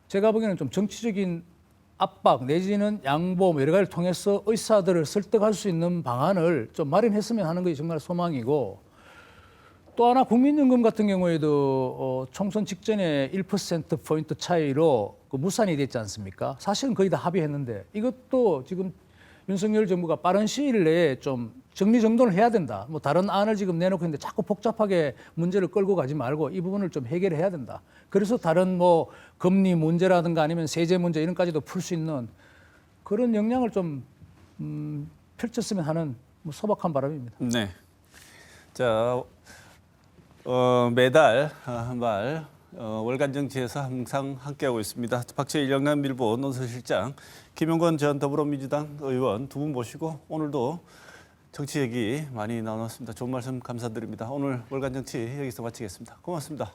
제가 보기에는 좀 정치적인 압박 내지는 양보 여러 가지를 통해서 의사들을 설득할 수 있는 방안을 좀 마련했으면 하는 것이 정말 소망이고 또 하나 국민연금 같은 경우에도 총선 직전에 1%포인트 차이로 무산이 됐지 않습니까? 사실은 거의 다 합의했는데 이것도 지금 윤석열 정부가 빠른 시일 내에 좀 정리정돈을 해야 된다. 뭐 다른 안을 지금 내놓고 있는데 자꾸 복잡하게 문제를 끌고 가지 말고 이 부분을 좀 해결해야 된다. 그래서 다른 뭐 금리 문제라든가 아니면 세제 문제 이런까지도 풀 수 있는 그런 역량을 좀 펼쳤으면 하는 뭐 소박한 바람입니다. 네. 자, 매달 한 발 월간 정치에서 항상 함께하고 있습니다. 박재일 영남일보 논설실장, 김용건 전 더불어민주당 의원 두 분 모시고 오늘도 정치 얘기 많이 나눴습니다. 좋은 말씀 감사드립니다. 오늘 월간 정치 여기서 마치겠습니다. 고맙습니다.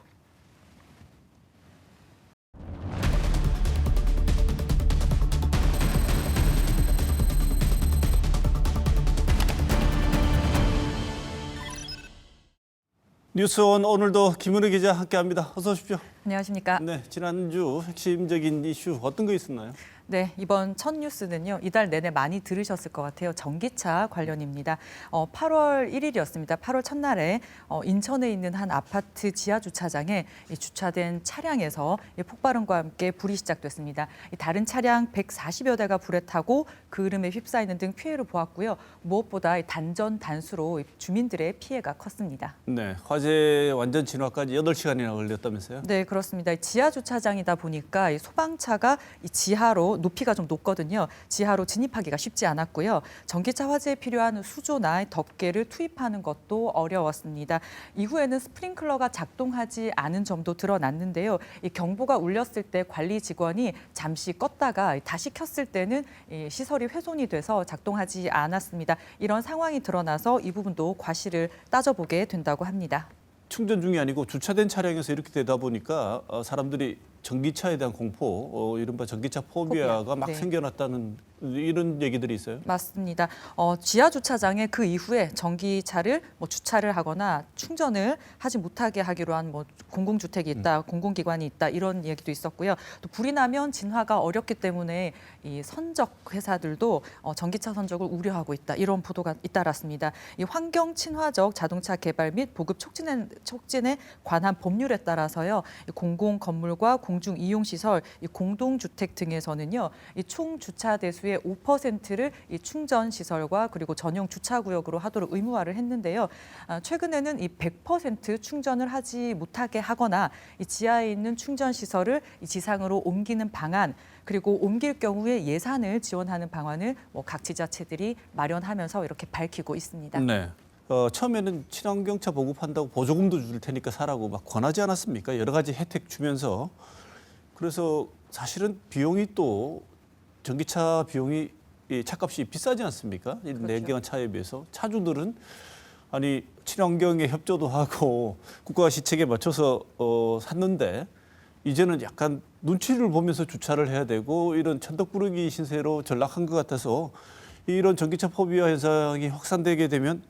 뉴스원 오늘도 김은혜 기자 함께합니다. 어서 오십시오. 안녕하십니까? 네, 지난주 핵심적인 이슈 어떤 거 있었나요? 네, 이번 첫 뉴스는요. 이달 내내 많이 들으셨을 것 같아요. 전기차 관련입니다. 8월 1일이었습니다. 8월 첫날에 인천에 있는 한 아파트 지하 주차장에 주차된 차량에서 폭발음과 함께 불이 시작됐습니다. 다른 차량 140여 대가 불에 타고 그 흐름에 휩싸이는 등 피해를 보았고요. 무엇보다 단전 단수로 주민들의 피해가 컸습니다. 네, 화재 완전 진화까지 8시간이나 걸렸다면서요? 네, 그렇습니다. 지하 주차장이다 보니까 이 소방차가 이 지하로 높이가 좀 높거든요. 지하로 진입하기가 쉽지 않았고요. 전기차 화재에 필요한 수조나 덮개를 투입하는 것도 어려웠습니다. 이후에는 스프링클러가 작동하지 않은 점도 드러났는데요. 이 경보가 울렸을 때 관리 직원이 잠시 껐다가 다시 켰을 때는 이 시설이 훼손이 돼서 작동하지 않았습니다. 이런 상황이 드러나서 이 부분도 과실을 따져보게 된다고 합니다. 충전 중이 아니고 주차된 차량에서 이렇게 되다 보니까 사람들이 전기차에 대한 공포, 이른바 전기차 포비아가 막 네. 생겨났다는 이런 얘기들이 있어요. 맞습니다. 지하 주차장에 그 이후에 전기차를 주차를 하거나 충전을 하지 못하게 하기로 한 공공주택이 있다, 공공기관이 있다 이런 얘기도 있었고요. 또 불이 나면 진화가 어렵기 때문에 이 선적 회사들도 전기차 선적을 우려하고 있다 이런 보도가 잇따랐습니다. 이 환경 친화적 자동차 개발 및 보급 촉진에 관한 법률에 따라서요, 공공 건물과 공중 이용 시설, 공동주택 등에서는요, 이 총 주차 대수의 5%를 이 충전 시설과 그리고 전용 주차 구역으로 하도록 의무화를 했는데요. 최근에는 이 100% 충전을 하지 못하게 하거나 이 지하에 있는 충전 시설을 이 지상으로 옮기는 방안, 그리고 옮길 경우에 예산을 지원하는 방안을 각 지자체들이 마련하면서 이렇게 밝히고 있습니다. 네. 처음에는 친환경차 보급한다고 보조금도 줄 테니까 사라고 막 권하지 않았습니까? 여러 가지 혜택 주면서. 그래서 사실은 비용이 또 전기차 비용이 이 차값이 비싸지 않습니까? 이 내연기관 차에 비해서 차주들은 아니 친환경에 협조도 하고 국가 시책에 맞춰서 샀는데 이제는 약간 눈치를 보면서 주차를 해야 되고 이런 천덕꾸러기 신세로 전락한 것 같아서 이런 전기차 포비아 현상이 확산되게 되면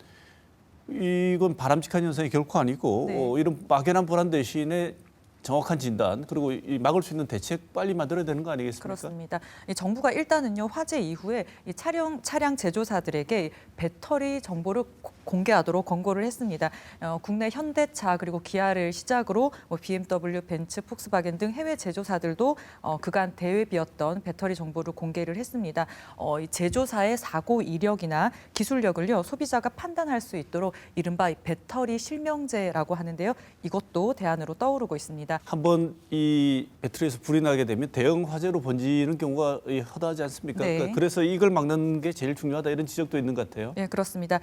이건 바람직한 현상이 결코 아니고 네. 이런 막연한 불안 대신에 정확한 진단 그리고 이 막을 수 있는 대책 빨리 만들어야 되는 거 아니겠습니까? 그렇습니다. 이 정부가 일단은요 화재 이후에 이 차량 제조사들에게 배터리 정보를 공개하도록 권고를 했습니다. 국내 현대차 그리고 기아를 시작으로 뭐 BMW, 벤츠, 폭스바겐 등 해외 제조사들도 그간 대회비였던 배터리 정보를 공개를 했습니다. 이 제조사의 사고 이력이나 기술력을요 소비자가 판단할 수 있도록 이른바 배터리 실명제라고 하는데요. 이것도 대안으로 떠오르고 있습니다. 한번 이 배터리에서 불이 나게 되면 대형 화재로 번지는 경우가 허다하지 않습니까? 네. 그러니까 그래서 이걸 막는 게 제일 중요하다 이런 지적도 있는 것 같아요. 예, 그렇습니다.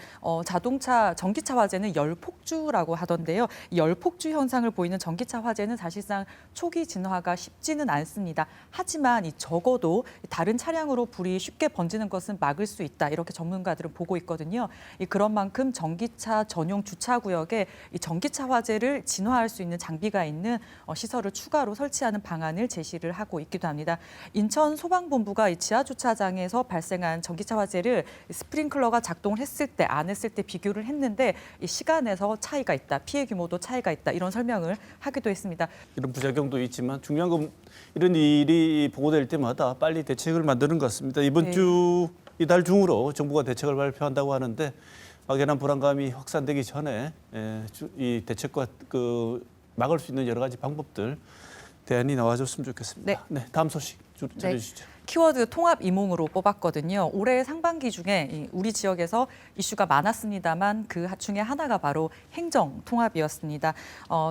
전기차 화재는 열폭주라고 하던데요. 이 열폭주 현상을 보이는 전기차 화재는 사실상 초기 진화가 쉽지는 않습니다. 하지만 적어도 다른 차량으로 불이 쉽게 번지는 것은 막을 수 있다. 이렇게 전문가들은 보고 있거든요. 그런 만큼 전기차 전용 주차 구역에 이 전기차 화재를 진화할 수 있는 장비가 있는 시설을 추가로 설치하는 방안을 제시를 하고 있기도 합니다. 인천 소방본부가 이 지하 주차장에서 발생한 전기차 화재를 스프링클러가 작동을 했을 때, 안 했을 때 비교를 했는데 이 시간에서 차이가 있다, 피해 규모도 차이가 있다 이런 설명을 하기도 했습니다. 이런 부작용도 있지만 중요한 건 이런 일이 보고될 때마다 빨리 대책을 만드는 것 같습니다. 이번 네. 주 이달 중으로 정부가 대책을 발표한다고 하는데 막연한 불안감이 확산되기 전에 이 대책과 막을 수 있는 여러 가지 방법들 대안이 나와줬으면 좋겠습니다. 네, 다음 소식 전해주시죠. 키워드 통합 이몽으로 뽑았거든요. 올해 상반기 중에 우리 지역에서 이슈가 많았습니다만 그 중에 하나가 바로 행정 통합이었습니다.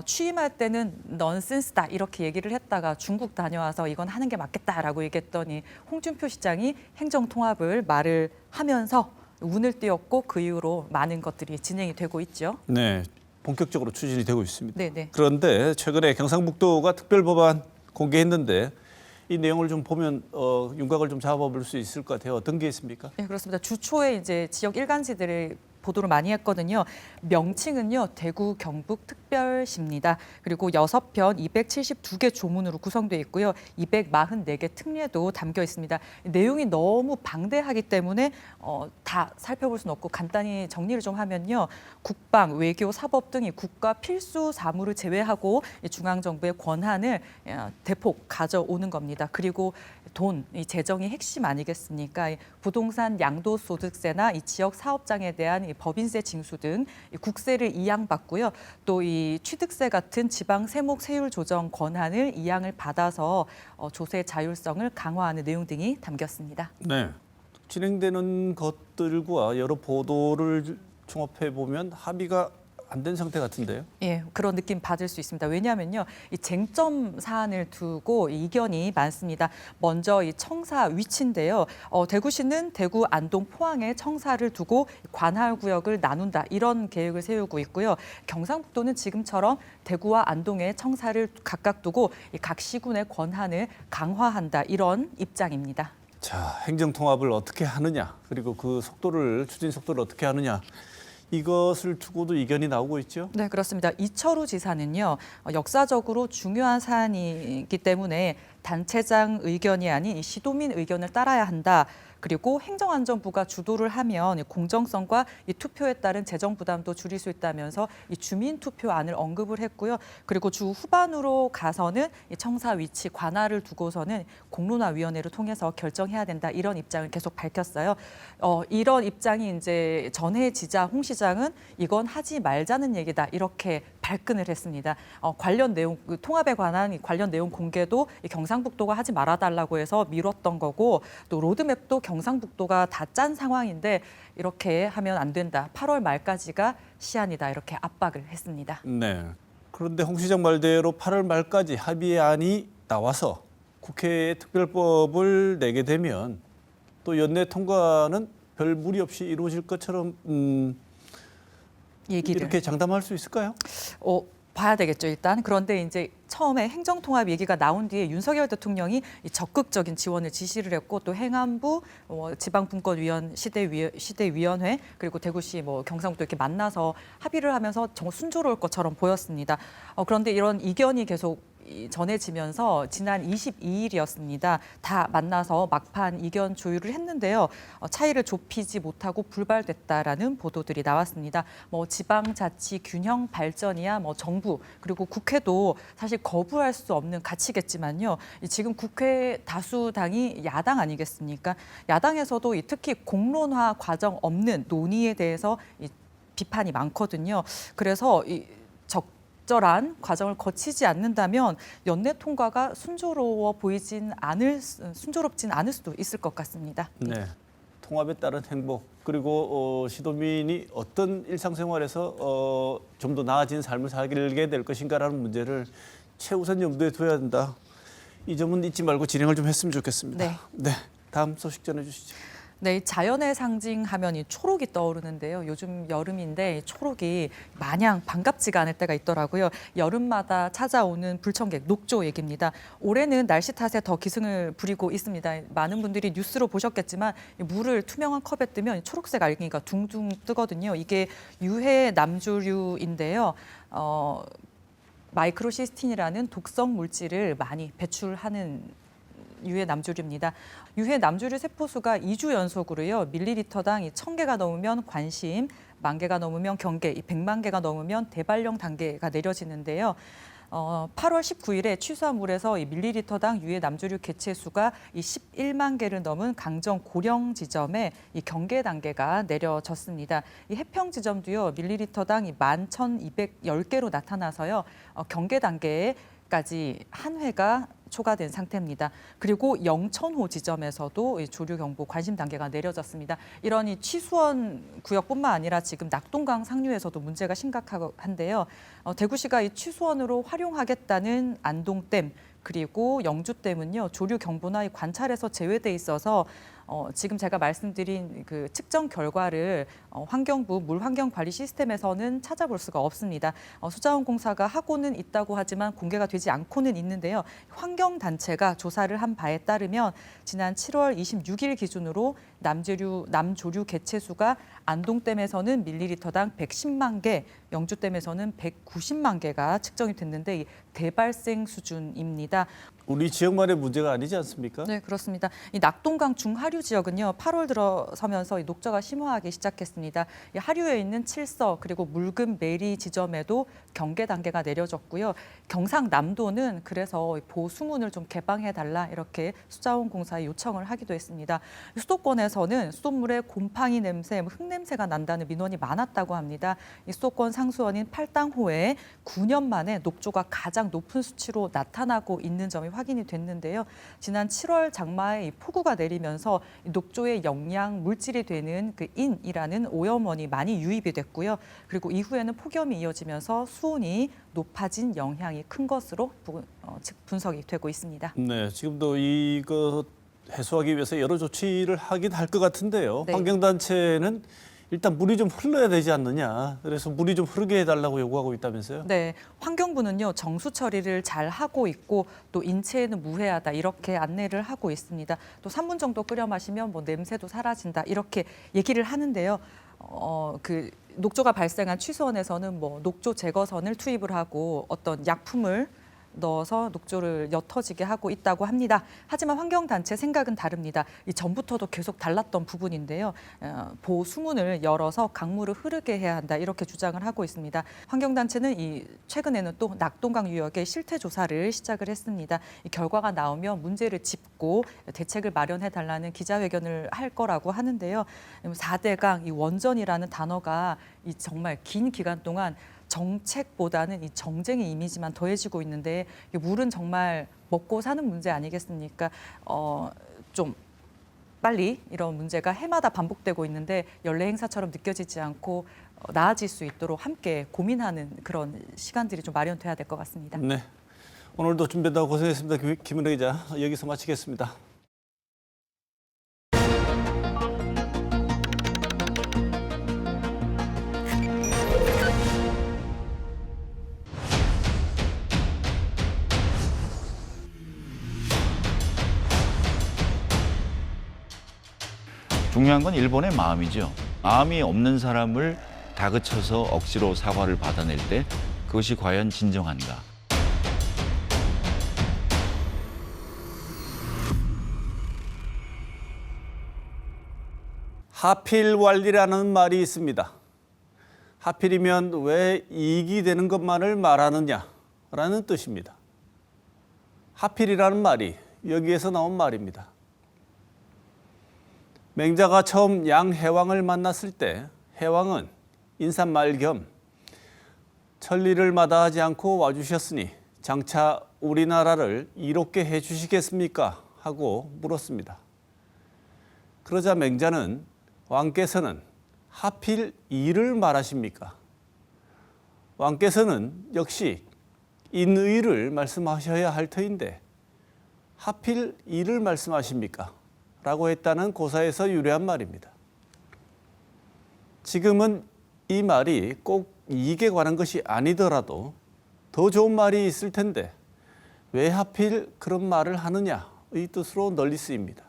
취임할 때는 넌센스다 이렇게 얘기를 했다가 중국 다녀와서 이건 하는 게 맞겠다라고 얘기했더니 홍준표 시장이 행정 통합을 말을 하면서 운을 띄웠고 그 이후로 많은 것들이 진행이 되고 있죠. 네, 본격적으로 추진이 되고 있습니다. 네네. 그런데 최근에 경상북도가 특별법안 공개했는데 이 내용을 좀 보면 윤곽을 좀 잡아볼 수 있을 것 같아요. 어떤 게 있습니까? 네, 그렇습니다. 주초에 이제 지역 일간지들을 보도를 많이 했거든요. 명칭은요, 대구 경북 특별시입니다. 그리고 6편 272개 조문으로 구성되어 있고요. 244개 특례도 담겨 있습니다. 내용이 너무 방대하기 때문에 다 살펴볼 수는 없고 간단히 정리를 좀 하면요. 국방, 외교, 사법 등이 국가 필수 사무를 제외하고 중앙정부의 권한을 대폭 가져오는 겁니다. 그리고 돈, 이 재정이 핵심 아니겠습니까? 부동산 양도소득세나 이 지역 사업장에 대한 이 법인세 징수 등 국세를 이양받고요. 또 이 취득세 같은 지방 세목 세율 조정 권한을 이양을 받아서 조세 자율성을 강화하는 내용 등이 담겼습니다. 네, 진행되는 것들과 여러 보도를 종합해 보면 합의가 안 된 상태 같은데요. 예, 그런 느낌 받을 수 있습니다. 왜냐하면요, 이 쟁점 사안을 두고 이견이 많습니다. 먼저 이 청사 위치인데요. 대구시는 대구, 안동, 포항에 청사를 두고 관할 구역을 나눈다 이런 계획을 세우고 있고요. 경상북도는 지금처럼 대구와 안동에 청사를 각각 두고 각 시군의 권한을 강화한다 이런 입장입니다. 자, 행정 통합을 어떻게 하느냐, 그리고 그 추진 속도를 어떻게 하느냐. 이것을 두고도 이견이 나오고 있죠. 네, 그렇습니다. 이철우 지사는요, 역사적으로 중요한 사안이기 때문에 단체장 의견이 아닌 시도민 의견을 따라야 한다. 그리고 행정안전부가 주도를 하면 공정성과 이 투표에 따른 재정 부담도 줄일 수 있다면서 이 주민 투표안을 언급을 했고요. 그리고 주 후반으로 가서는 이 청사 위치 관할을 두고서는 공론화위원회를 통해서 결정해야 된다 이런 입장을 계속 밝혔어요. 이런 입장이 이제 전해지자 홍 시장은 이건 하지 말자는 얘기다 이렇게 발끈을 했습니다. 관련 내용 통합에 관한 관련 내용 공개도 이 경상북도가 하지 말아달라고 해서 미뤘던 거고 또 로드맵도 경상북도가 다 짠 상황인데 이렇게 하면 안 된다. 8월 말까지가 시한이다. 이렇게 압박을 했습니다. 네. 그런데 홍 시장 말대로 8월 말까지 합의안이 나와서 국회에 특별법을 내게 되면 또 연내 통과는 별 무리 없이 이루어질 것처럼 이렇게 장담할 수 있을까요? 봐야 되겠죠, 일단. 그런데 이제 처음에 행정통합 얘기가 나온 뒤에 윤석열 대통령이 적극적인 지원을 지시를 했고 또 행안부, 지방분권위원, 시대위원회 그리고 대구시, 경상북도 이렇게 만나서 합의를 하면서 정말 순조로울 것처럼 보였습니다. 그런데 이런 이견이 계속 전해지면서 지난 22일이었습니다. 다 만나서 막판 이견 조율을 했는데요. 차이를 좁히지 못하고 불발됐다라는 보도들이 나왔습니다. 지방자치 균형 발전이야 정부 그리고 국회도 사실 거부할 수 없는 가치겠지만요. 지금 국회 다수당이 야당 아니겠습니까? 야당에서도 특히 공론화 과정 없는 논의에 대해서 비판이 많거든요. 그래서 이 적절한 과정을 거치지 않는다면 연내 통과가 순조롭진 않을 수도 있을 것 같습니다. 네. 통합에 따른 행복 그리고 시도민이 어떤 일상생활에서 좀 더 나아진 삶을 살게 될 것인가라는 문제를 최우선 염두에 둬야 된다. 이 점은 잊지 말고 진행을 좀 했으면 좋겠습니다. 네. 다음 소식 전해주시죠. 네, 자연의 상징하면 이 초록이 떠오르는데요. 요즘 여름인데 초록이 마냥 반갑지가 않을 때가 있더라고요. 여름마다 찾아오는 불청객, 녹조 얘기입니다. 올해는 날씨 탓에 더 기승을 부리고 있습니다. 많은 분들이 뉴스로 보셨겠지만 물을 투명한 컵에 뜨면 초록색 알갱이가 둥둥 뜨거든요. 이게 유해 남조류인데요. 마이크로시스틴이라는 독성 물질을 많이 배출하는 유해 남조류입니다. 유해 남조류 세포수가 2주 연속으로요. 밀리리터당 1,000개가 넘으면 관심, 10,000개가 넘으면 경계, 100만 개가 넘으면 대발령 단계가 내려지는데요. 8월 19일에 취수한 물에서 이 밀리리터당 유해 남조류 개체수가 이 11만 개를 넘은 강정 고령 지점에 이 경계 단계가 내려졌습니다. 이 해평 지점도요. 밀리리터당 11,210개로 나타나서요. 경계 단계까지 한 회가 초과된 상태입니다. 그리고 영천호 지점에서도 조류 경보 관심 단계가 내려졌습니다. 이런 이 취수원 구역뿐만 아니라 지금 낙동강 상류에서도 문제가 심각한데요. 대구시가 이 취수원으로 활용하겠다는 안동댐 그리고 영주댐은요 조류 경보나 이 관찰에서 제외돼 있어서 지금 제가 말씀드린 그 측정 결과를 환경부 물환경관리 시스템에서는 찾아볼 수가 없습니다. 수자원공사가 하고는 있다고 하지만 공개가 되지 않고는 있는데요. 환경단체가 조사를 한 바에 따르면 지난 7월 26일 기준으로 남조류 개체수가 안동댐에서는 밀리리터당 110만 개, 영주댐에서는 190만 개가 측정이 됐는데 이 대발생 수준입니다. 우리 지역만의 문제가 아니지 않습니까? 네, 그렇습니다. 이 낙동강 중하류 지역은요, 8월 들어서면서 이 녹조가 심화하기 시작했습니다. 이 하류에 있는 칠서 그리고 물금 메리 지점에도 경계 단계가 내려졌고요. 경상남도는 그래서 보수문을 좀 개방해달라 이렇게 수자원공사에 요청을 하기도 했습니다. 수도권에서는 수돗물에 곰팡이 냄새, 흙냄새가 난다는 민원이 많았다고 합니다. 이 수도권 상수원인 팔당호에 9년 만에 녹조가 가장 높은 수치로 나타나고 있는 점이 확인이 됐는데요. 지난 7월 장마에 이 폭우가 내리면서 녹조의 영양 물질이 되는 그 인이라는 오염원이 많이 유입이 됐고요. 그리고 이후에는 폭염이 이어지면서 수온이 높아진 영향이 큰 것으로 분석이 되고 있습니다. 네, 지금도 이거 해소하기 위해서 여러 조치를 하긴 할 것 같은데요. 네. 환경단체는 일단 물이 좀 흘러야 되지 않느냐. 그래서 물이 좀 흐르게 해달라고 요구하고 있다면서요? 네, 환경부는요 정수 처리를 잘 하고 있고 또 인체에는 무해하다 이렇게 안내를 하고 있습니다. 또 3분 정도 끓여 마시면 뭐 냄새도 사라진다 이렇게 얘기를 하는데요. 그 녹조가 발생한 취수원에서는 뭐 녹조 제거선을 투입을 하고 어떤 약품을 넣어서 녹조를 옅어지게 하고 있다고 합니다. 하지만 환경단체 생각은 다릅니다. 이 전부터도 계속 달랐던 부분인데요. 보수문을 열어서 강물을 흐르게 해야 한다 이렇게 주장을 하고 있습니다. 환경단체는 최근에는 또 낙동강 유역의 실태 조사를 시작을 했습니다. 이 결과가 나오면 문제를 짚고 대책을 마련해달라는 기자회견을 할 거라고 하는데요. 4대강 이 원전이라는 단어가 이 정말 긴 기간 동안 정책보다는 이 정쟁의 이미지만 더해지고 있는데 물은 정말 먹고 사는 문제 아니겠습니까? 좀 빨리 이런 문제가 해마다 반복되고 있는데 연례 행사처럼 느껴지지 않고 나아질 수 있도록 함께 고민하는 그런 시간들이 좀 마련돼야 될 것 같습니다. 네, 오늘도 준비한다고 고생했습니다. 김은혜 기자, 여기서 마치겠습니다. 중요한 건 일본의 마음이죠. 마음이 없는 사람을 다그쳐서 억지로 사과를 받아낼 때 그것이 과연 진정한가. 하필왈리라는 말이 있습니다. 하필이면 왜 이익이 되는 것만을 말하느냐라는 뜻입니다. 하필이라는 말이 여기에서 나온 말입니다. 맹자가 처음 양해왕을 만났을 때 해왕은 인사말 겸 천리를 마다하지 않고 와주셨으니 장차 우리나라를 이롭게 해주시겠습니까? 하고 물었습니다. 그러자 맹자는 왕께서는 하필 이를 말하십니까? 왕께서는 역시 인의를 말씀하셔야 할 터인데 하필 이를 말씀하십니까? 라고 했다는 고사에서 유래한 말입니다. 지금은 이 말이 꼭 이익에 관한 것이 아니더라도 더 좋은 말이 있을 텐데 왜 하필 그런 말을 하느냐의 뜻으로 널리 쓰입니다.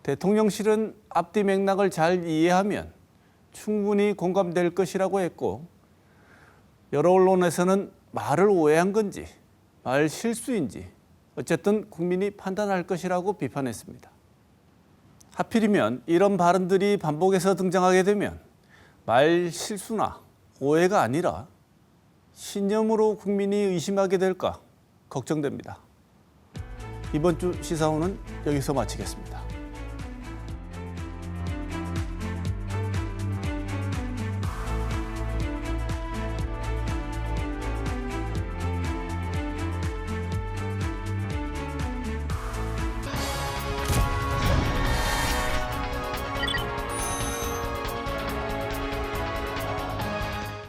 대통령실은 앞뒤 맥락을 잘 이해하면 충분히 공감될 것이라고 했고 여러 언론에서는 말을 오해한 건지 말 실수인지 어쨌든 국민이 판단할 것이라고 비판했습니다. 하필이면 이런 발언들이 반복해서 등장하게 되면 말 실수나 오해가 아니라 신념으로 국민이 의심하게 될까 걱정됩니다. 이번 주 시사호는 여기서 마치겠습니다.